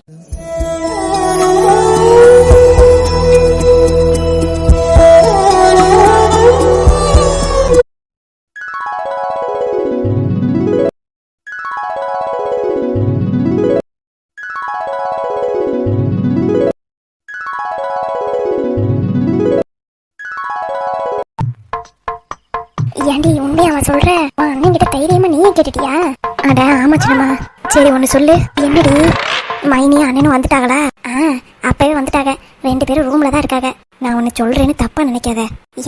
ஏண்டி உண்மையா அவன் சொல்ற அண்ணன் கிட்ட தைரியமா நீயே கேட்டுட்டியா? அட ஆமா சின்னம்மா. சரி ஒன்னு சொல்லு. என்னடி மைனி அண்ணனும் வந்துட்டாங்களா? அப்பவே வந்துட்டாங்க. 2 பேரும் ரூம்ல தான் இருக்காங்க. நான் ஒன்னு சொல்றேன்னு தப்பா நினைக்காத.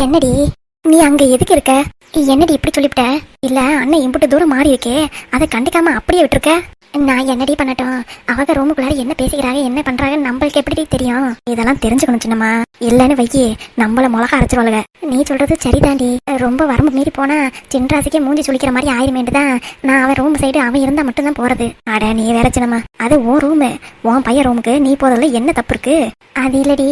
என்னடி நீ அங்க எதுக்கு இருக்க? என்னடி இப்படி சொல்லிவிட்ட? இல்ல அண்ணன் இம்புட்டு தூரம் மாறி இருக்கே, அதை கண்டுக்காம அப்படியே விட்டுருக்க? நான் என்னடி பண்ணட்டும்? அவங்க ரூமுக்குள்ளார என்ன பேசிக்கிறாங்க என்ன பண்றாங்கன்னு நம்மளுக்கு எப்படி தெரியும்? இதெல்லாம் தெரிஞ்சுக்கணும் சின்னம்மா. இல்லன்னு வைக்கி நம்மள மிளகா அரைச்சிருவாளுங்க. நீ சொல்றது சரிதாண்டி. ரொம்ப வரம்பு மீறி போனா சின்ராசிக்கே மூஞ்சி சுளிக்கிற மாதிரி ஆயிருமேண்டுதான் நான் அவன் ரூம் சைடு அவன் இருந்தா மட்டும்தான் போறது. அட நீ வேற சின்னம்மா, அது உன் ரூமு, உன் பையன் ரூமுக்கு நீ போறதுல என்ன தப்பு இருக்கு? அது இல்லடி,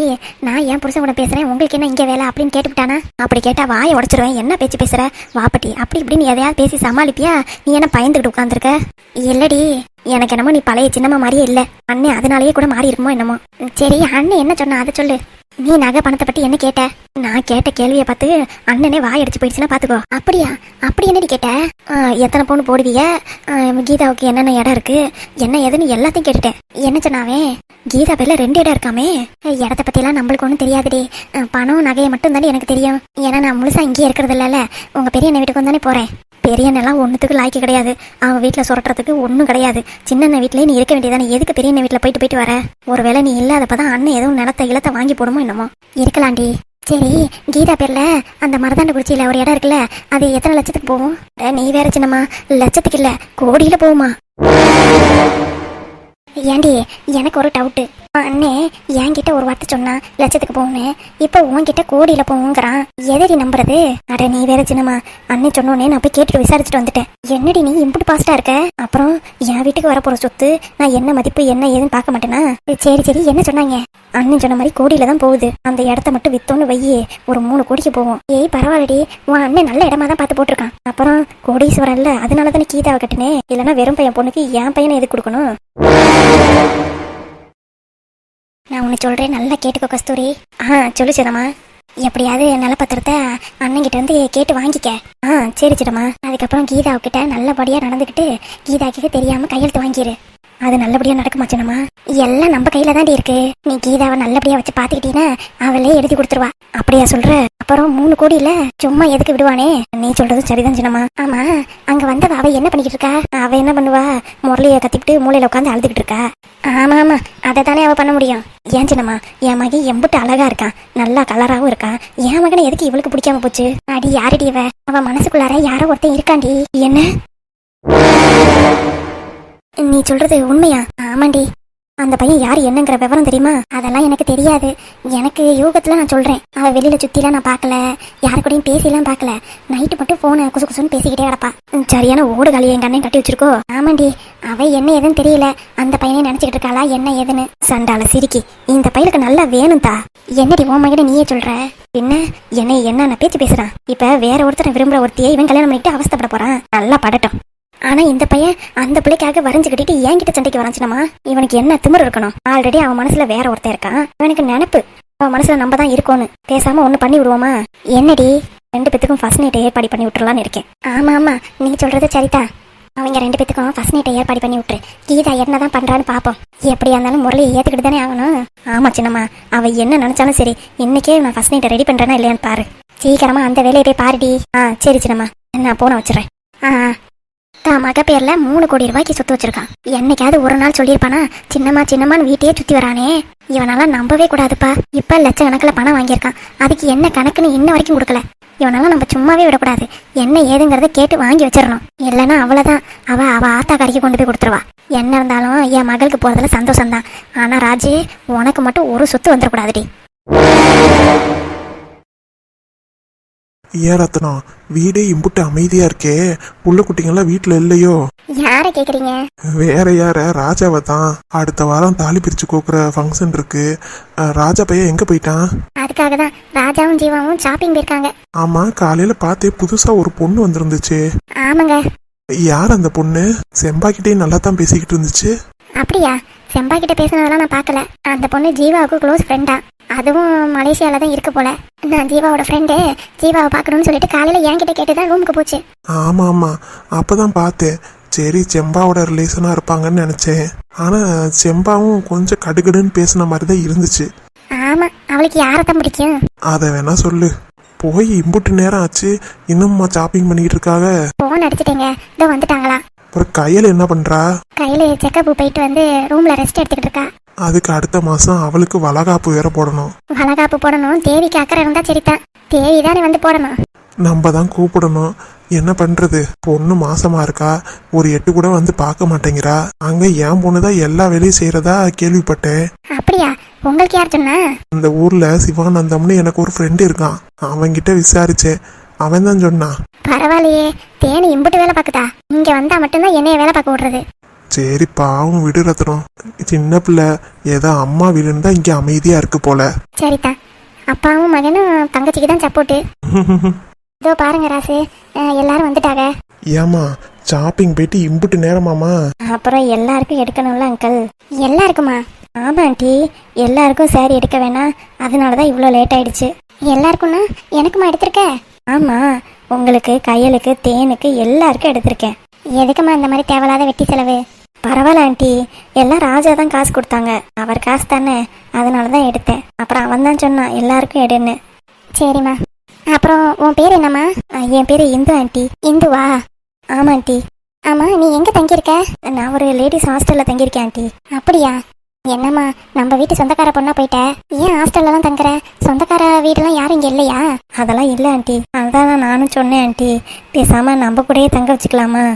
நான் என் புருஷன் கூட பேசுறேன், உங்களுக்கு என்ன இங்க வேலை அப்படின்னு கேட்டுவிட்டானா? அப்படி கேட்டா வாயை உடைச்சிருவேன். என்ன பேச்சு பேசுற வாப்பட்டி? அப்படி இப்படின்னு எதையாவது பேசி சமாளிப்பியா? நீ என்ன பயந்துகிட்டு உட்காந்துருக்க? இல்லடி, எனக்கு என்னமோ நீ பழைய சின்னம்மா மாதிரியே இல்ல. அண்ணன் அதனாலயே கூட மாறி இருக்குமோ என்னமோ. சரி அண்ணன் என்ன சொன்னா அதை சொல்லு. நீ நகை பணத்தை பத்தி என்ன கேட்ட? நான் கேட்ட கேள்வியை பார்த்து அண்ணனே வாய் அடிச்சு போயிடுச்சுன்னா பாத்துக்கோ. அப்படியா? அப்படி என்னடி கேட்ட? எத்தனை பவுன் போடுவீங்க, கீதாவுக்கு என்னென்ன இடம் இருக்கு, என்ன ஏதுன்னு எல்லாத்தையும் கேட்டுட்டேன். என்ன சொன்னாவே? கீதா பேர்ல 2 இடம் இருக்காமே. இடத்த பத்தி எல்லாம் நம்மளுக்கு ஒன்றும் தெரியாதுடி. பணம் நகையை மட்டும் தானே எனக்கு தெரியும். ஏன்னா நான் முழுசா இங்கேயே இருக்கிறது இல்ல. உங்க பெரிய அண்ணன் வீட்டுக்கு வந்தானே போறேன். பெரியண்ணெல்லாம் ஒன்றுத்துக்கு லாய்க்கு கிடையாது. அவன் வீட்டில் சுரட்டுறதுக்கு ஒன்றும் கிடையாது. சின்ன வீட்டிலே நீ இருக்க வேண்டியதானே. எதுக்கு பெரிய வீட்டில் போயிட்டு வர? ஒருவேளை நீ இல்லாதப்பதான் அண்ணன் எதுவும் நிலத்தை இலத்தை வாங்கி போடுமோ என்னமோ. இருக்கலாண்டி. சரி கீதா பேர்ல அந்த மருதாண்டு குறிச்சியில ஒரு இடம் இருக்குல்ல, அது எத்தனை லட்சத்துக்கு போகும்? நீ வேற சின்னம்மா, லட்சத்துக்கு இல்ல கோடியில போகுமா? ஏண்டி எனக்கு ஒரு டவுட்டு. அண்ணே என்கிட்ட ஒரு வார்த்தை சொன்னா லட்சத்துக்கு போகணும், இப்ப உன்கிட்ட கோடியில போகுங்கிறான். எதடி நம்புறது? அட நீ வேற சின்னம்மா, அண்ணே சொன்னோன்னே நான் போய் கேட்டுட்டு விசாரிச்சுட்டு வந்துட்டேன். என்னடி நீ இம்புட்டு பாஸ்டா இருக்க? அப்புறம் என் வீட்டுக்கு வரப்போற சொத்து நான் என்ன மதிப்பு என்ன ஏதுன்னு பார்க்க மாட்டேனா? சரி என்ன சொன்னாங்க? அண்ணன் சொன்ன மாதிரி கோடியில தான் போகுது. அந்த இடத்த மட்டும் வித்தோன்னு வையே ஒரு 3 கோடிக்கு போகும். ஏய் பரவாயில்லடி, உன் அண்ணன் நல்ல இடமா தான் பார்த்து போட்டிருக்கான். அப்புறம் கோடீஸ்வரன் இல்ல, அதனால தானே கீதாவை கட்டுனே. இல்லைன்னா வெறும் பையன் பொண்ணுக்கு என் பையனை எதுக்கு கொடுக்கணும்? நான் உன்னை சொல்றேன், நல்லா கேட்டுக்கோ கஸ்தூரி. சொல்லு சின்னம்மா. எப்படியாவது நிலப்பத்திரத்தை அண்ணன்கிட்ட இருந்து கேட்டு வாங்கிக்க. சரி சின்னம்மா. அதுக்கப்புறம் கீதாவுக்கிட்ட நல்லபடியா நடந்துக்கிட்டு கீதா கிட்ட தெரியாம கையெழுத்து வாங்கிரு. அது நல்லபடியா நடக்குமா சின்னம்மா? எல்லாம் நம்ம கையில தாண்டி இருக்கு. நீ கீதாவை நல்லபடியா வச்சு பாத்துக்கிட்டீங்கன்னா அவளே எழுதி கொடுத்துருவா. அப்படியா சொல்ற? அப்புறம் 3 கோடி இல்ல சும்மா எதுக்கு விடுவானே? நீ சொல்றதும் சரிதான் சின்னம்மா. ஆமா, அங்க வந்தவ அவ என்ன பண்ணிக்கிட்டு இருக்கா? அவ என்ன பண்ணுவா? முரளிய கத்திக்கிட்டு மூலையில உட்காந்து அழுதுகிட்டு இருக்கா. ஆமா அதை தானே அவ பண்ண முடியும். ஏன் சின்னம்மா, என் மகன் எம்புட்டு அழகா இருக்கான், நல்லா கலராவும் இருக்கான். என் மகனை எதுக்கு இவளுக்கு பிடிக்காம போச்சு? அடி யாரடி இவ? அவ மனசுக்குள்ளார யாரோ ஒருத்தன் இருக்காண்டி. என்ன நீ சொல்றது உண்மையா? ஆமாண்டி. அந்த பையன் யாரு என்னங்கிற விவரம் தெரியுமா? அதெல்லாம் எனக்கு தெரியாது. எனக்கு யோகத்துல நான் சொல்றேன். அவ வெளியில சுத்திலாம் நான் பாக்கல, யாரு கூடயும் பேசிலாம் பாக்கல. நைட்டு மட்டும் போன குசு குசுன்னு பேசிக்கிட்டே கிடப்பா. சரியான ஓடு காலி எங்க அண்ணன் கட்டி வச்சிருக்கோ. ஆமாண்டி, அவ என்ன ஏதுன்னு தெரியல. அந்த பையனே நினைச்சுக்கிட்டு இருக்காளா என்ன ஏதுன்னு. சண்டால சிரிக்கி, இந்த பையனுக்கு நல்லா வேணும் தா. என்னடி உன் மகிட்ட நீயே சொல்ற? பின்ன என்ன பேச்சு பேசுறான்? இப்ப வேற ஒருத்தரை விரும்புற ஒருத்தியை இவன் கல்யாணம் பண்ணிட்டு அவஸ்தப்பட போறான். நல்லா படட்டும். ஆனா இந்த பையன் அந்த பிள்ளைக்காக வரைஞ்சு கட்டிட்டு என்கிட்ட சண்டைக்கு வரைஞ்சினமா? இவனுக்கு என்ன திமிரு இருக்கணும்? ஆல்ரெடி அவன் மனசுல வேற ஒருத்தன் இருக்கான். இவனுக்கு நினைப்பு அவன் மனசுல நம்ம தான் இருக்கோன்னு. பேசாம ஒண்ணு பண்ணி விடுவோமா? என்னடி 2 பேத்துக்கும் ஃபர்ஸ்ட் நைட் ஏற்பாடு பண்ணி விட்டுறலான்னு இருக்கேன். ஆமா நீ சொல்றது சரிதான். அவங்க 2 பேத்துக்கும் ஃபர்ஸ்ட் நைட் ஏற்பாடு பண்ணி விட்டுரு. கீதா என்னதான் பண்றான்னு பாப்போம். எப்படியா இருந்தாலும் முரளியை ஏத்துக்கிட்டு தானே ஆகணும். ஆமா சின்னம்மா, அவ என்ன நினைச்சாலும் சரி, இன்னைக்கே நான் ஃபர்ஸ்ட் நைட்டை ரெடி பண்றேன்னா இல்லையான்னு பாரு. சீக்கிரமா அந்த வேலையை போய் பாருடி. சரி சின்னம்மா, நான் போன வச்சுறேன். மக பேர்ல 3 கோடி ரூபாய்க்கு சொத்து வச்சிருக்கான். என்னைக்காவது ஒரு நாள் சொல்லியிருப்பானா சின்னம்மான்னு வீட்டையே சுத்தி வரானே. இவனால நம்பவே கூடாதுப்பா. இப்ப லட்சக்கணக்கில் பணம் வாங்கியிருக்கான். அதுக்கு என்ன கணக்குன்னு இன்ன வரைக்கும் கொடுக்கல. இவனால நம்ம சும்மாவே விடக்கூடாது. என்ன ஏதுங்கிறத கேட்டு வாங்கி வச்சிடணும். இல்லைன்னா அவ்வளவுதான், அவ ஆத்தா கறிக்கு கொண்டு போய் கொடுத்துருவா. என்ன இருந்தாலும் என் மகளுக்கு போறதுல சந்தோஷம்தான். ஆனா ராஜு, உனக்கு மட்டும் ஒரு சொத்து வந்துடக்கூடாதுடி. ஏன் ரத்னம், வீடே இம்புட்டு அமைதியா இருக்கே, புள்ள குட்டிங்கெல்லாம் வீட்டுல இல்லையோ? யார கேக்குறீங்க? வேற யார? ராஜாவை தான். அடுத்த வாரம் தாலி பிரிச்சு கோக்குற ஃபங்க்ஷன் இருக்கு. ராஜா பையன் எங்க போயிட்டான்? அதுக்காக தான் ராஜாவும் ஜீவாவும் ஷாப்பிங் போயிருக்காங்க. ஆமா, காலையில பார்த்தே புதுசா ஒரு பொண்ணு வந்திருந்துச்சு. ஆமாங்க. யார் அந்த பொண்ணு? செம்பாக்கிட்டே நல்லா தான் பேசிக்கிட்டு இருந்துச்சு. அப்படியா? செம்பா கிட்ட பேசினதெல்லாம் நான் பார்க்கல. அந்த பொண்ணு ஜீவாவுக்கு க்ளோஸ் ஃப்ரெண்டா, அதுவும் மலேசியால தான் இருக்க போல. நான் ஜீவாவோட ஃப்ரெண்டு, ஜீவாவை பார்க்கணும்னு சொல்லிட்டு காலையில என்கிட்ட கேட்டுதான் ரூமுக்கு போச்சு. ஆமா ஆமா, அப்பதான் பார்த்தேன். சரி, செம்பாவோட ரிலேஷனா இருப்பாங்கன்னு நினைச்சேன். ஆனா செம்பாவும் கொஞ்சம் கடுகடுன்னு பேசின மாதிரி தான் இருந்துச்சு. ஆமா, அவளுக்கு யாரைத்தான் பிடிக்கும்? அதை வேணா சொல்லு. போய் இம்புட்டு நேரம் ஆச்சு, இன்னும்மா ஷாப்பிங் பண்ணிட்டு இருக்காங்க. போன் அடிச்சிட்டேங்க, இதோ வந்துட்டாங்களா. அப்புறம் கையில என்ன பண்றா? கையில செக்கப் போயிட்டு வந்து ரூம்ல ரெஸ்ட் எடுத்துக்கிட்டு இருக்கா. அதுக்கு அடுத்த மாசம் அவளுக்கு வளகாப்பு வேற போடணும். வளகாப்பு போடணும், தேவிக்கு அக்கறை இருந்தா சரிதான். தேவி தானே வந்து போடணும். நம்ம தான் கூப்பிடணும். என்ன பண்றது, பொண்ணு மாசமா இருக்கா, ஒரு 8 கூட வந்து பார்க்க மாட்டேங்கிறா. அங்க என் பொண்ணுதான் எல்லா வேலையும் செய்யறதா கேள்விப்பட்டேன். அப்படியா? உங்களுக்கு யார் சொன்னா? அந்த ஊர்ல சிவானந்தம்னு எனக்கு ஒரு ஃப்ரெண்டு இருக்கான், அவன்கிட்ட விசாரிச்சேன். அவன் தான் சொன்னான். பரவாயில்லையே, தேனி இம்புட்டு வேலை பார்க்குதா? இங்க வந்தா மட்டும்தான் என்னைய வேலை பார்க்க விடுறது. சரி பாவம், விடு ரத்னம். சின்ன பிள்ளை, ஏதோ அம்மா வீடுன்னு தான் இங்க அமைதியா இருக்கு போல. சரிதான், அப்பாவும் மகனும் தங்கச்சிக்கு தான் சப்போர்ட்டு. இதோ பாருங்க ராசு, எல்லாரும் வந்துட்டாங்க. ஏமா ஷாப்பிங் போயிட்டு இம்புட்டு நேரமாமா? அப்புறம் எல்லாருக்கும் எடுக்கணும்ல அங்கிள். எல்லாருக்குமா? ஆமா ஆண்டி, எல்லாருக்கும் சாரி எடுக்க வேணாம், அதனாலதான் இவ்வளோ லேட் ஆயிடுச்சு. எல்லாருக்கும்னா எனக்குமா எடுத்திருக்க? ஆமா, உங்களுக்கு, கையலுக்கு, தேனுக்கு எல்லாருக்கும் எடுத்திருக்கேன். எதுக்குமா இந்த மாதிரி தேவையில்லாத வெட்டி செலவு? பரவாயில்ல ஆண்டி, எல்லாம் ராஜா தான் காசு கொடுத்தாங்க, அவர் காசு தானே, அதனால தான் எடுத்தேன். அப்புறம் அவன் தான் சொன்னான் எல்லாருக்கும் எடுன்னு. சரிம்மா. அப்புறம் உன் பேர் என்னம்மா? என் பேர் இந்து ஆண்டி. இந்துவா? ஆமா ஆண்டி. ஆமா, நீ எங்க தங்கியிருக்க? நான் ஒரு லேடிஸ் ஹாஸ்டல்ல தங்கியிருக்கேன் ஆண்டி. அப்படியா? என்னம்மா, நம்ம வீட்டு சொந்தக்கார பொண்ணா போயிட்ட, ஏன் ஹாஸ்டல்ல தான் தங்குற? சொந்தக்கார வீடெல்லாம் யாரும் இங்க இல்லையா? அதெல்லாம் இல்லை ஆண்டி, அதான் நானும் சொன்னேன் ஆண்டி, பேசாம நம்ம கூடயே தங்க வச்சுக்கலாமா?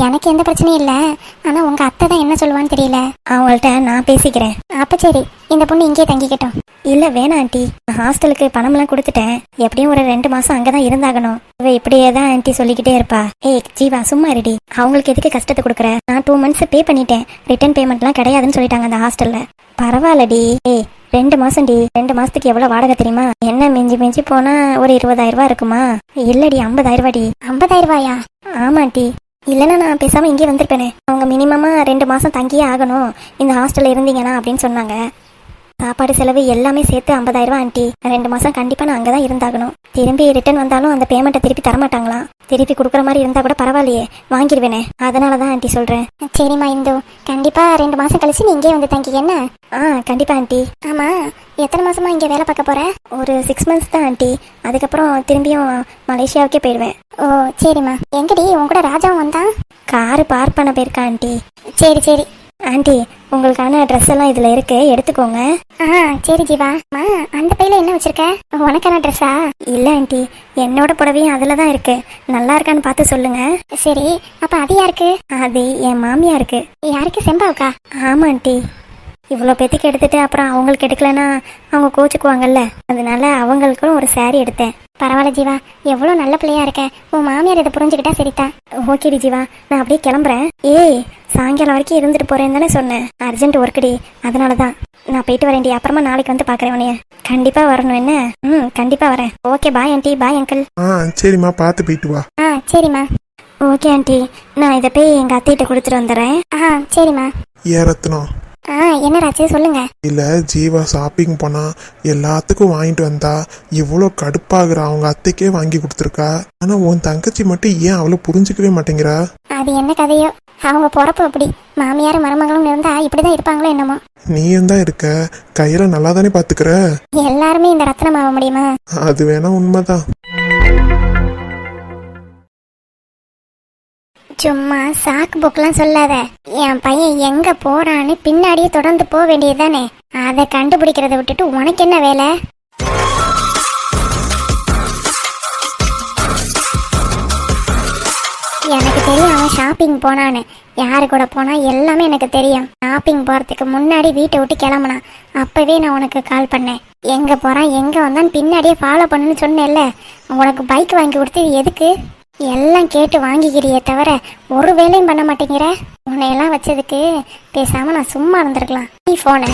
எனக்கு எந்த பிரச்சனையும் இல்லை, ஆனா உங்க அத்தை தான் என்ன சொல்லுவான்னு தெரியல. அவங்கள்ட்ட நான் பேசிக்கிறேன். அப்ப சரி, இந்த பொண்ணு இங்கே தங்கிக்கட்டும். இல்ல வேணாம் ஆண்டி, ஹாஸ்டலுக்கு பணம்லாம் கொடுத்துட்டேன், எப்படியும் ஒரு 2 மாசம் அங்கதான் இருந்தாகணும். இவ இப்படியே தான் ஆண்டி சொல்லிக்கிட்டே இருப்பா. ஏய் ஜீவா, சும்மா இருடி, அவங்களுக்கு எதுக்கு கஷ்டத்தை கொடுக்குற? நான் 2 months பே பண்ணிட்டேன், ரிட்டர்ன் பேமெண்ட்லாம் கிடையாதுன்னு சொல்லிட்டாங்க அந்த ஹாஸ்டல்ல. பரவாயில்லடி. ஏய் 2 மாசம்டி, 2 மாசத்துக்கு எவ்வளவு வாடகை தெரியுமா? என்ன மிஞ்சி மிஞ்சி போனா ஒரு 20,000 ரூபாய் இருக்குமா? இல்லடி, 50,000 ரூபாடி. 50,000 ரூபாயா? ஆமாண்டி. இல்லைன்னா நான் பேசாம இங்கே வந்திருப்பேனே. அவங்க மினிமமா 2 மாசம் தங்கியே ஆகணும் இந்த ஹாஸ்டல்ல இருந்தீங்கன்னா அப்படின்னு சொன்னாங்க. சாப்பாடு செலவு எல்லாமே சேர்த்து 50,000 ரூபாய் ஆண்டி. 2 மாசம் கண்டிப்பா நான் அங்கதான் இருந்தாகணும். திரும்பி ரிட்டர்ன் வந்தாலும் அந்த பேமெண்ட்டை திருப்பி தரமாட்டாங்களாம். திருப்பி கொடுக்குற மாதிரி இருந்தா கூட பரவாயில்லையே, வாங்கிடுவேனே, அதனாலதான் ஆண்டி சொல்றேன். சரிம்மா இந்து, கண்டிப்பா 2 மாசம் கழிச்சு நீ இங்கே வந்து தங்கி என்ன? கண்டிப்பா ஆண்டி. ஆமா, எத்தனை மாசமா இங்க வேலை பார்க்க போற? ஒரு 6 months தான் ஆண்டி, அதுக்கப்புறம் திரும்பியும் மலேசியாவுக்கே போயிடுவேன். ஓ சரிம்மா. எங்கடி உன் கூட ராஜாவும் வந்தான்? காரு பார்க் பண்ண போயிருக்கா ஆண்டி. சரி சரி ஆண்டி, உங்களுக்கான ட்ரெஸ் எல்லாம் இதுல இருக்கு, எடுத்துக்கோங்க. சரி ஜீவா. அந்த பையில என்ன வச்சிருக்க? உனக்கான ட்ரெஸ்ஸா? இல்ல ஆண்டி, என்னோட புடவையும் அதுலதான் இருக்கு, நல்லா இருக்கான்னு பார்த்து சொல்லுங்க. சரி, அப்ப அது யாருக்கு? அது என் மாமியா இருக்கு. யாருக்கு? செம்பாவுக்கா? ஆமா ஆண்டி. இவ்வளோ பேத்துக்கு எடுத்துட்டு அப்புறம் அவங்களுக்கு எடுக்கலன்னா அவங்க கோச்சுக்குவாங்கல்ல, அதனால அவங்களுக்கும் ஒரு சாரி எடுத்தேன். பரவாயில்ல ஜீவா, எவ்வளோ நல்ல பிள்ளையா இருக்க. உன் மாமியார் இதை புரிஞ்சுக்கிட்டா சரிதான். ஓகேடி ஜீவா, நான் அப்படியே கிளம்புறேன். ஏய், சாயங்காலம் வரைக்கும் இருந்துட்டு போறேன்னு தானே சொன்னேன், அர்ஜென்ட் ஒர்க்குடி, அதனாலதான் நான் போயிட்டு வரேன்டி. அப்புறமா நாளைக்கு வந்து பாக்குறேன் உன்னைய. கண்டிப்பா வரணும் என்ன? கண்டிப்பா வரேன். Okay, bye aunty. Bye uncle. சரிம்மா, பார்த்து போயிட்டு வா. சரிம்மா. ஓகே ஆண்டி, நான் இதை போய் எங்க அத்தைகிட்ட கொடுத்துட்டு வந்துடுறேன். சரிம்மா. ரத்னம். என்ன ராஜு, சொல்லுங்க. இல்ல, ஜீவா ஷாப்பிங் போனா எல்லாத்துக்கும் வாங்கிட்டு வந்தா இவ்வளோ கடுப்பாகிற, அவங்க அத்தைக்கே வாங்கி கொடுத்துருக்கா. ஆனா உன் தங்கச்சி மட்டும் ஏன் அவளை புரிஞ்சுக்கவே மாட்டேங்கிறா? அது என்ன கதையோ, அவங்க பொறப்பு அப்படி. மாமியார் மருமகளும் இருந்தா இப்படிதான் இருப்பாங்களோ என்னமோ. நீயும் தான் இருக்க, கையில நல்லா தானே பாத்துக்கிற. எல்லாருமே இந்த ரத்னம் ஆக முடியுமா? அது வேணா உண்மைதான். சும்மா சாக்கு போக்கெல்லாம் சொல்லாத. என் பையன் எங்க போறான்னு பின்னாடியே தொடர்ந்து போக வேண்டியதுதானே. அதை கண்டுபிடிக்கிறத விட்டுட்டு உனக்கு என்ன வேலை? எனக்கு தெரியும் அவன் ஷாப்பிங் போனான்னு. யாரு கூட போனா எல்லாமே எனக்கு தெரியும். ஷாப்பிங் போறதுக்கு முன்னாடி வீட்டை விட்டு கிளம்புனான். அப்பவே நான் உனக்கு கால் பண்ணேன். எங்க போறான் எங்க வந்தான்னு பின்னாடியே ஃபாலோ பண்ணுன்னு சொன்னேன்ல. உனக்கு பைக் வாங்கி கொடுத்தது எதுக்கு? எல்லாம் கேட்டு வாங்கிக்கிறியே தவிர ஒரு வேலையும் பண்ண மாட்டேங்கிற. உன்னையெல்லாம் வச்சதுக்கு பேசாம நான் சும்மா இருந்திருக்கலாம். நீ போன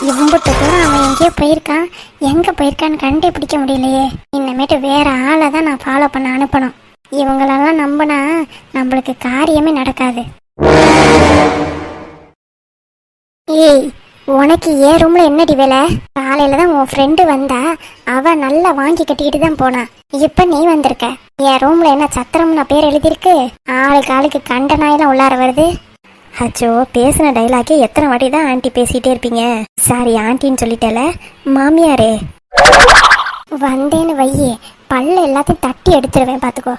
இவ்வளவு தூரம் அவன் எங்கேயோ போயிருக்கான், எங்க போயிருக்கான்னு கண்டுபிடிக்க முடியலையே. இனிமேட்டு வேற ஆளை தான் நான் ஃபாலோ பண்ண அனுப்பணும். இவங்களெல்லாம் நம்பினா நம்மளுக்கு காரியமே நடக்காது. ஏய், உனக்கு ஏன் ரூம்ல என்னடி வேலை? காலையில தான் உன் ஃப்ரெண்டு வந்தா, அவ நல்லா வாங்கி கட்டிக்கிட்டு தான் போனா. இப்ப நீ வந்திருக்க. என் ரூம்ல என்ன சத்திரம்னு பேர் எழுதிருக்கு? ஆளுக்கு ஆளுக்கு கண்ட நாயெல்லாம் உள்ளார வருது. அச்சோ, பேசின டைலாக்கே எத்தனை வாட்டி தான் ஆண்டி பேசிட்டே இருப்பீங்க. சாரி ஆண்டின்னு சொல்லிட்டேல. மாமியாரே வந்தேன்னு வையே, பல்ல எல்லாத்தையும் தட்டி எடுத்துருவேன் பாத்துக்கோ.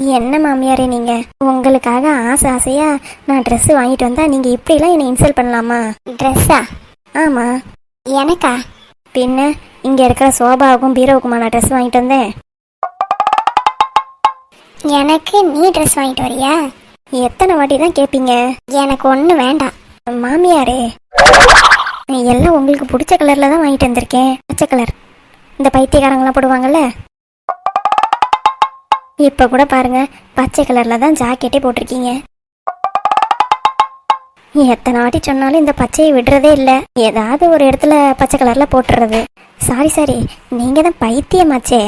என்ன மாமியாரே நீங்க? உங்களுக்காக ஆசை ஆசையா நான் ட்ரெஸ் வாங்கிட்டு வந்தா நீங்க இப்படிலாம் என்னை இன்சல்ட் பண்ணலாமா? ட்ரெஸ்ஸா? ஆமா. எனக்கா? பின்ன இங்க இருக்கிற சோபாவுக்கும் பீரோவுக்குமா நான் ட்ரெஸ் வாங்கிட்டு வந்தேன்? எனக்கு நீ ட்ரெஸ் வாங்கிட்டு வரியா? எத்தனை வாட்டி தான் கேட்பீங்க? எனக்கு ஒண்ணு வேண்டாம். மாமியாரே, எல்லாம் உங்களுக்கு பிடிச்ச கலர்ல தான் வாங்கிட்டு வந்திருக்கேன். பச்சை கலர், இந்த பைத்தியக்காரங்களாம் போடுவாங்கல்ல. இப்ப கூட பாருங்க, பச்சை கலர்ல தான் ஜாக்கெட்டே போட்டிருக்கீங்க. எத்தனை வாட்டி சொன்னாலும் இந்த பச்சையை விடுறதே இல்ல. ஏதாவது ஒரு இடத்துல பச்சை கலர்ல போட்டுறது. சாரி சாரி, நீங்க தான் பைத்தியமாச்சே,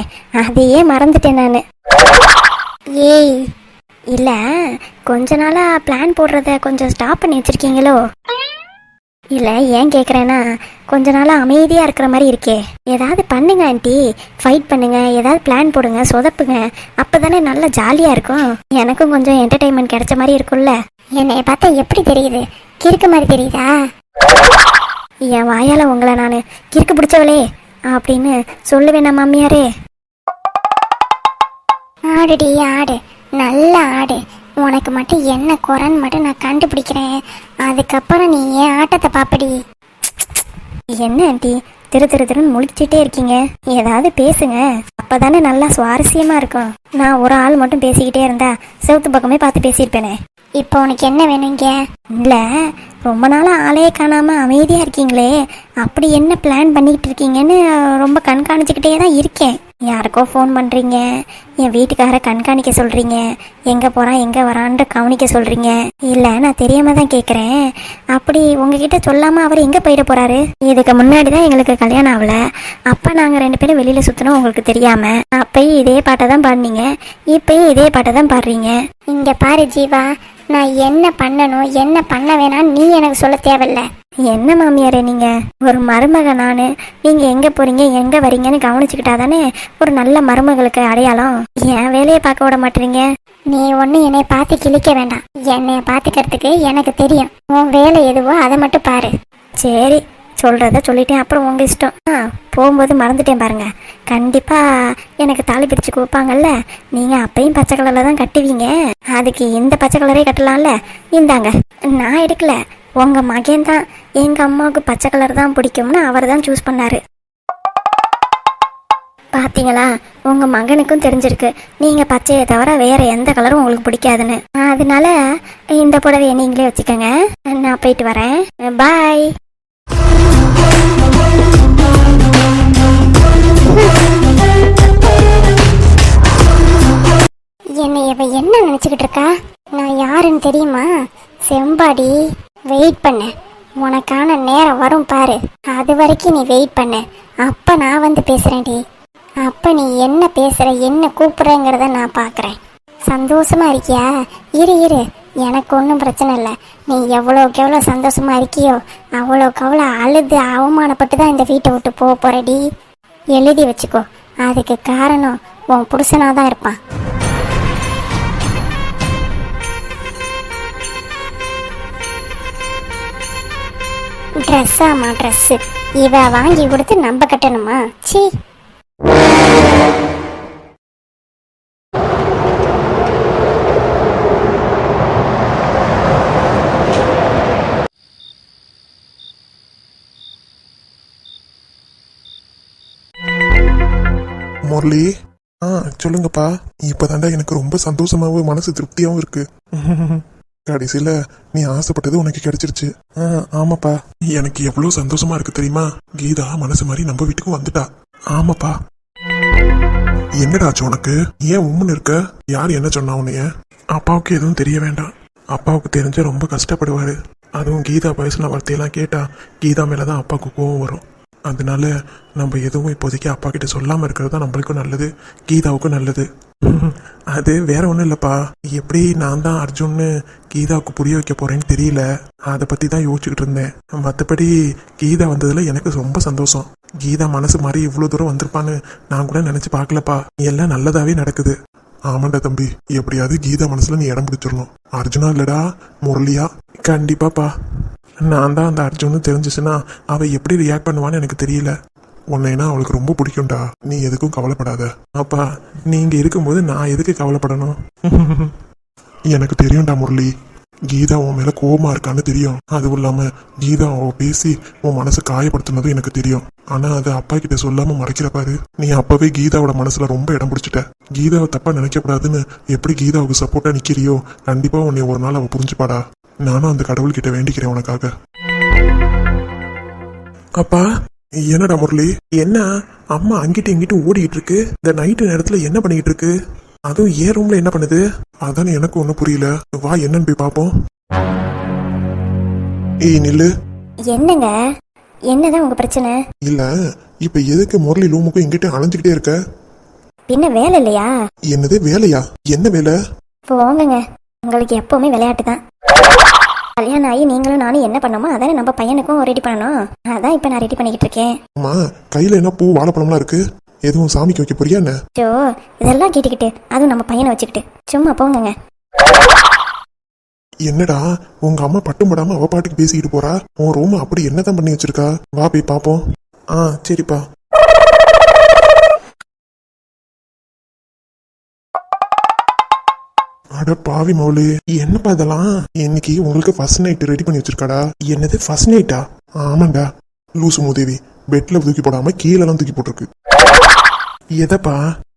அதையே மறந்துட்டேன் நானு. ஏய் இல்ல, கொஞ்ச நாளா பிளான் போடுறத கொஞ்சம் ஸ்டாப் பண்ணி வச்சிருக்கீங்களோ? இல்ல, ஏன் கேக்குறேன்னா கொஞ்ச நாளா அமைதியா இருக்கிற மாதிரி இருக்கே. ஏதாவது பண்ணுங்க ஆண்டி, ஃபைட் பண்ணுங்க, ஏதாவது பிளான் போடுங்க, சொதப்புங்க. அப்பதானே நல்லா ஜாலியா இருக்கும். எனக்கும் கொஞ்சம் என்டர்டைன்மெண்ட் கிடைச்ச மாதிரி இருக்கும்ல. என்னைய பார்த்தா எப்படி தெரியுது? கிறுக்கு மாதிரி தெரியுதா? என் வாயால உங்களை நானு கிறுக்கு பிடிச்சவளே அப்படின்னு சொல்லுவேனா மாமியாரே? ஆடுடி ஆடு, நல்லா ஆடு. உனக்கு மட்டும் என்ன குறைன்னு மட்டும் நான் கண்டுபிடிக்கிறேன். அதுக்கப்புறம் நீ என் ஆட்டத்தை பாப்படி. என்ன ஆண்டி திரு திரு திருன்னு முழிச்சிட்டே இருக்கீங்க? ஏதாவது பேசுங்க, அப்பதானே நல்லா சுவாரஸ்யமா இருக்கும். நான் ஒரு ஆள் மட்டும் பேசிக்கிட்டே இருந்தா செவுத்து பக்கமே பார்த்து பேசியிருப்பேனே. இப்போ உனக்கு என்ன வேணுங்க? இல்ல, ரொம்ப நாளா ஆளே காணாம அமைதியா இருக்கீங்களே, அப்படி என்ன பிளான் பண்ணிட்டு இருக்கீங்கன்னு ரொம்ப கண்காணிச்சுக்கிட்டே தான் இருக்கேன். யாருக்கோ ஃபோன் பண்ணுறீங்க, என் வீட்டுக்கார கண்காணிக்க சொல்கிறீங்க, எங்கே போகிறான் எங்கே வரான்னு கவனிக்க சொல்கிறீங்க. இல்லை, நான் தெரியாமல் தான் கேட்குறேன். அப்படி உங்ககிட்ட சொல்லாமல் அவர் எங்கே போயிட போகிறாரு? இதுக்கு முன்னாடி தான் எங்களுக்கு கல்யாணம் ஆகலை. அப்போ நாங்கள் 2 பேரும் வெளியில் சுற்றினோம் உங்களுக்கு தெரியாமல். அப்பயும் இதே பாட்டை தான் பாடினீங்க, இப்பயும் இதே பாட்டை தான் பாடுறீங்க. இங்கே பாரு ஜீவா, நான் என்ன பண்ணணும் என்ன பண்ண வேணான்னு நீ எனக்கு சொல்ல தேவையில்ல. என்ன மாமியாரே நீங்க? ஒரு மருமக நானு, நீங்க எங்க போறீங்க எங்க வரீங்கன்னு கவனிச்சுக்கிட்டா தானே ஒரு நல்ல மருமகளுக்கு அடையாளம். என் வேலையை பார்க்க விட மாட்டீங்க. நீ ஒண்ணு என்னை பார்த்து கிழிக்க வேண்டாம். என்னைய பார்த்துக்கிறதுக்கு எனக்கு தெரியும். உன் வேலை எதுவோ அதை மட்டும் பாரு. சரி, சொல்றத சொல்லிட்டேன், அப்புறம் உங்க இஷ்டம். போகும்போது மறந்துட்டேன் பாருங்க, கண்டிப்பா எனக்கு தாலி பிரிச்சு கொடுப்பாங்கல்ல, நீங்க அப்பயும் பச்சை கலர்ல தான் கட்டுவீங்க. அதுக்கு இந்த பச்சை கலரே கட்டலாம்ல. இந்தாங்க. நான் எடுக்கல, உங்க மகன் தான் எங்க அம்மாவுக்கு பச்சை கலர் தான் பிடிக்கும்னு அவர் தான் சூஸ் பண்ணாரு. பாத்தீங்களா, உங்க மகனுக்கும் தெரிஞ்சிருக்கு நீங்க பச்சையை தவிர வேற எந்த கலரும் உங்களுக்கு பிடிக்காதுன்னு. அதனால இந்த புடவையை நீங்களே வச்சுக்கோங்க. நான் போயிட்டு வரேன், பாய். என்னை இவ என்ன நினைச்சுக்கிட்டு இருக்கா? நான் யாருன்னு தெரியுமா? செம்பாடி. வெயிட் பண்ண, உனக்கான நேரம் வரும் பாரு. அது வரைக்கும் நீ வெயிட் பண்ண, அப்ப நான் வந்து பேசுறேன்டி. அப்ப நீ என்ன பேசுற என்ன கூப்பிடுறங்கிறத நான் பாக்குறேன். சந்தோஷமா இருக்கியா? இரு, எனக்கு ஒன்றும் பிரச்சனை இல்லை. நீ எவ்வளோக்கு எவ்வளோ சந்தோஷமா இருக்கியோ அவ்வளோக்கு அவ்வளோ அழுது அவமானப்பட்டு தான் இந்த வீட்டை விட்டு போக போறடி. எழுதி வச்சுக்கோ, அதுக்கு காரணம் உன் புருஷனாதான் இருப்பான். ட்ரெஸ்ஸாமா ட்ரெஸ்ஸு இவ வாங்கி கொடுத்து நம்ம கட்டணுமா? சீ. முரளி, சொல்லுங்கப்பா. இப்பதாண்டா எனக்கு ரொம்ப சந்தோஷமாவும் மனசு திருப்தியாவும் இருக்கு. கடைசியில நீ ஆசைப்பட்டது உனக்கு கிடைச்சிருச்சு. ஆமாப்பா, எனக்கு எவ்வளவு சந்தோஷமா இருக்கு தெரியுமா? கீதா மனசு மாதிரி நம்ம வீட்டுக்கு வந்துட்டா. ஆமாப்பா. என்னடா ஆச்சு உனக்கு? ஏன் உம்முன்னு இருக்க? யார் என்ன சொன்னா உன்னைய? அப்பாவுக்கு எதுவும் தெரிய வேண்டாம். அப்பாவுக்கு தெரிஞ்ச ரொம்ப கஷ்டப்படுவாரு. அதுவும் கீதா பேசின வார்த்தையெல்லாம் கேட்டா கீதா மேலதான் அப்பாவுக்கு கோவம் வரும். அதனால நம்ம எதுவும் இப்போதைக்கு அப்பா கிட்ட சொல்லாம இருக்கிறது தான் நம்மளுக்கும் நல்லது, கீதாவுக்கும் நல்லது. அது வேற ஒன்றும் இல்லைப்பா. எப்படி நான் தான் அர்ஜுன்னு கீதாவுக்கு புரிய வைக்க போறேன்னு தெரியல. அதை பத்தி தான் யோசிச்சுக்கிட்டு இருந்தேன். மற்றபடி கீதா வந்ததுல எனக்கு ரொம்ப சந்தோஷம். கீதா மனசு மாதிரி இவ்வளோ தூரம் வந்திருப்பான்னு நான் கூட நினைச்சு பார்க்கலப்பா. எல்லாம் நல்லதாவே நடக்குது. ஆமாண்டா தம்பி, எப்படியாவது கீதா மனசுல நீ இடம் பிடிச்சிடணும். அர்ஜுனா இல்லடா முரளியா. கண்டிப்பாப்பா. நான் தான் அந்த அர்ஜுன்னு தெரிஞ்சிச்சுன்னா அவ எப்படி ரியாக்ட் பண்ணுவான்னு எனக்கு தெரியல. உன்னைனா அவளுக்கு ரொம்ப பிடிக்கும்டா. நீ எதுக்கும் கவலைப்படாத. அப்பா, நீங்க இருக்கும்போது நான் எதுக்கு கவலைப்படணும்? எனக்கு தெரியும்டா முரளி, கீதா உன் மேல கோபமா இருக்கான்னு தெரியும். அதுவும் இல்லாம கீதா அவ பேசி உன் மனசை காயப்படுத்தினதும் எனக்கு தெரியும். ஆனா அது அப்பா கிட்ட சொல்லாம மறைக்கிற பாரு. நீ அப்பவே கீதாவோட மனசுல ரொம்ப இடம் பிடிச்சிட்ட. கீதாவை தப்பா நினைக்கக்கூடாதுன்னு எப்படி கீதாவுக்கு சப்போர்ட்டா நிக்கிறியோ கண்டிப்பா உன்னை ஒரு நாள் அவ புரிஞ்சுப்பாடா. நானும் அந்த கடவுள்கிட்ட வேண்டிக்கிறேன் உனக்காக. அப்பா, என்னடா முரளி, என்ன அம்மா அங்கிட்டு இங்கிட்டு ஓடிட்டு இருக்கு? இந்த நைட்டு நேரத்துல என்ன பண்ணிட்டு இருக்கு? அதுவும் ஏன் ரூம்ல என்ன பண்ணுது? அதானே எனக்கு ஒன்றும் புரியல. வா என்னன்னு போய் பார்ப்போம். ஏய் நில்லு. என்னங்க, என்னதான் உங்க பிரச்சனை? இல்ல, இப்ப எதுக்கு முரளி ரூமுக்கும் இங்கிட்ட அலைஞ்சுக்கிட்டே இருக்க? பின்ன வேலை இல்லையா? என்னது வேலையா? என்ன வேலை? போங்கங்க, உங்களுக்கு எப்பவுமே விளையாட்டு தான். கல்யாணம் ஆகி நீங்களும் நானும் என்ன பண்ணோமோ அதானே நம்ம பையனுக்கும் ரெடி பண்ணணும். அதான் இப்ப நான் ரெடி பண்ணிக்கிட்டு இருக்கேன். அம்மா, கையில என்ன பூ வாழைப்பழம்லாம் இருக்கு? எதுவும் சாமிக்கு வைக்க போறியா என்ன? ஜோ, இதெல்லாம் கேட்டுக்கிட்டு அதுவும் நம்ம பையனை வச்சுக்கிட்டு சும்மா போங்கங்க. என்னடா உங்க அம்மா பட்டும் படாம அவ பாட்டுக்கு பேசிக்கிட்டு போறா? உன் ரூம் அப்படி என்னதான் பண்ணி வச்சிருக்கா? வா போய் பாப்போம். சரிப்பா. அட பாவி மௌலி, என்னப்பா இதெல்லாம்? இன்னைக்கு உங்களுக்கு ஃபர்ஸ்ட் நைட் ரெடி பண்ணி வச்சிருக்காடா. என்னது ஃபர்ஸ்ட் நைட்டா? ஆமாண்டா லூசு மூதேவி, பெட்ல தூக்கி போடாம கீழெல்லாம் தூக்கி போட்டிருக்கு. எதப்பா?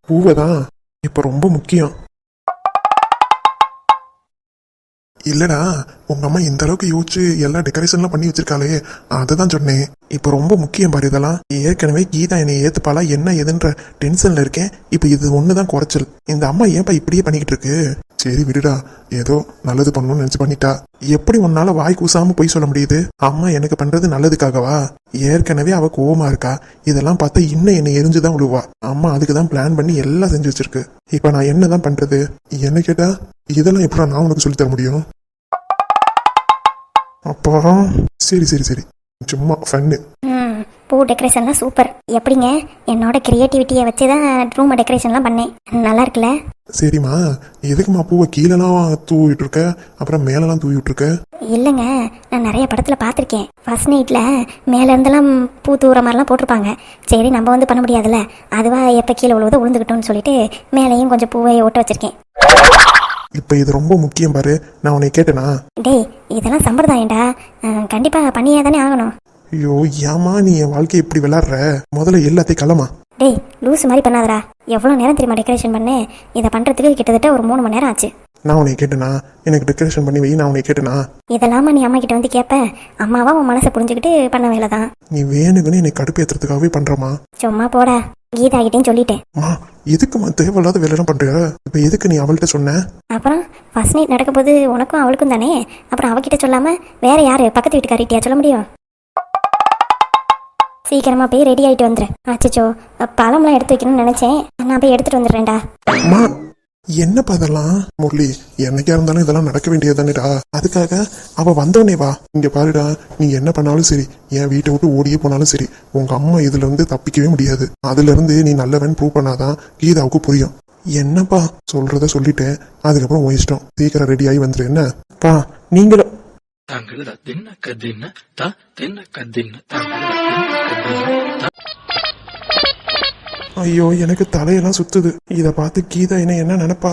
பூவைதான். இப்ப ரொம்ப முக்கியம். இல்லடா, உங்க அம்மா இந்த அளவுக்கு யோசிச்சு எல்லா டெக்கரேஷன்லாம் பண்ணி வச்சிருக்காளே, அதை தான் சொன்னேன். இப்ப ரொம்ப முக்கியம் பாரு இதெல்லாம். ஏற்கனவே கீதா என்னை ஏத்துப்பாளா என்ன ஏதுன்ற டென்ஷன்ல இருக்கேன். இப்ப இது ஒண்ணுதான் குறைச்சல். இந்த அம்மா ஏன்பா இப்படியே பண்ணிக்கிட்டு இருக்கு? சரி விடுடா, ஏதோ நல்லது பண்ணணும்னு நினைச்சு பண்ணிட்டா. எப்படி உன்னால வாய் கூசாம போய் சொல்ல முடியுது? அம்மா எனக்கு பண்றது நல்லதுக்காகவா? ஏற்கனவே அவ கோவமா இருக்கா. இதெல்லாம் பார்த்தா இன்னும் என்னை எரிஞ்சுதான் விழுவா. அம்மா அதுக்குதான் பிளான் பண்ணி எல்லாம் செஞ்சு வச்சிருக்கு. இப்ப நான் என்னதான் பண்றது? என்ன கேட்டா இதெல்லாம் எப்படி நான் உனக்கு சொல்லி தர முடியும்? அப்பா சரி சரி சரி, சும்மா ஃபன்னு. பூ டெக்கரேஷன்லாம் சூப்பர். எப்படிங்க, என்னோட கிரியேட்டிவிட்டியை வச்சு தான் ரூம் டெக்கரேஷன்லாம் பண்ணேன். நல்லா இருக்குல்ல? சரிம்மா, எதுக்குமா பூவை கீழெல்லாம் தூவிட்டு இருக்க, அப்புறம் மேலெல்லாம் தூவிட்டு இருக்க? இல்லைங்க, நான் நிறைய படத்தில் பார்த்துருக்கேன். ஃபர்ஸ்ட் நைட்டில் மேலேருந்தெல்லாம் பூ தூர மாதிரிலாம் போட்டிருப்பாங்க. சரி நம்ம வந்து பண்ண முடியாதுல்ல, அதுவாக எப்போ கீழே விழுவதோ விழுந்துக்கிட்டோன்னு சொல்லிட்டு மேலேயும் கொஞ்சம் பூவை ஒட்ட வச்சிருக்கேன். இப்ப இது ரொம்ப முக்கியம் பாரு. நான் உன்னை கேட்டேனா? டேய், இதெல்லாம் சம்பிரதாயம்டா, கண்டிப்பாக பண்ணியே தானே ஆகணும். ஐயோ ஏமா நீ என் வாழ்க்கையை இப்படி விளாடுற? முதல்ல எல்லாத்தையும் களமா. டேய் லூஸ் மாதிரி பண்ணாதடா. எவ்வளோ நேரம் தெரியுமா டெக்கரேஷன் பண்ணேன்? இதை பண்ணுறதுக்கு கிட்டத்தட்ட ஒரு 3 மணி நேரம் ஆச்சு. நான் உன்னை கேட்டேனா? எனக்கு டெக்கரேஷன் பண்ணி வை. நான் உன்னை கேட்டேனா? இதெல்லாமா நீ அம்மா கிட்ட வந்து கேட்ப? அம்மாவா உன் மனசை புரிஞ்சுக்கிட்டு பண்ண வேலை தான். நீ வேணுக்குன்னு என்னை கடுப்பேற்றுறதுக்காகவே பண்றமா? சும்மா போடா, கீதா கிட்டேயும் சொல்லிட்டேன். எதுக்குமா தேவையில்லாத வேலைலாம் பண்ற? இப்ப எதுக்கு நீ அவள்கிட்ட சொன்ன? அப்புறம் ஃபர்ஸ்ட் நைட் நடக்கும் போது உனக்கும் அவளுக்கும் தானே, அப்புறம் அவகிட்ட சொல்லாம வேற யாரு? பக்கத்து வீட்டுக்காரிட்டியா சொல்ல முடியும்? சீக்கிரமா போய் ரெடி ஆயிட்டு வந்துரு. அச்சோ, பழம்லாம் எடுத்து வைக்கணும்னு நினைச்சேன். நான் போய் எடுத்துட்டு வந்துடுறேன்டா. என்னப்பா அதெல்லாம்? முரளி, என்னைக்கா இருந்தாலும் இதெல்லாம் நடக்க வேண்டியதுதானேடா. அதுக்காக அவ வந்தோடனே வா. இங்க பாருடா, நீ என்ன பண்ணாலும் சரி, என் வீட்டை விட்டு ஓடியே போனாலும் சரி, உங்க அம்மா இதுல இருந்து தப்பிக்கவே முடியாது. அதுல இருந்து நீ நல்லவன் ப்ரூவ் பண்ணாதான் கீதாவுக்கு புரியும். என்னப்பா சொல்றத சொல்லிட்டேன், அதுக்கப்புறம் உன் இஷ்டம். சீக்கிரம் ரெடி ஆகி வந்துரு. என்னப்பா நீங்களும் ஐயோ எனக்கு தலையெல்லாம் சுத்துது. இத பார்த்து கீதா என்ன நினைப்பா?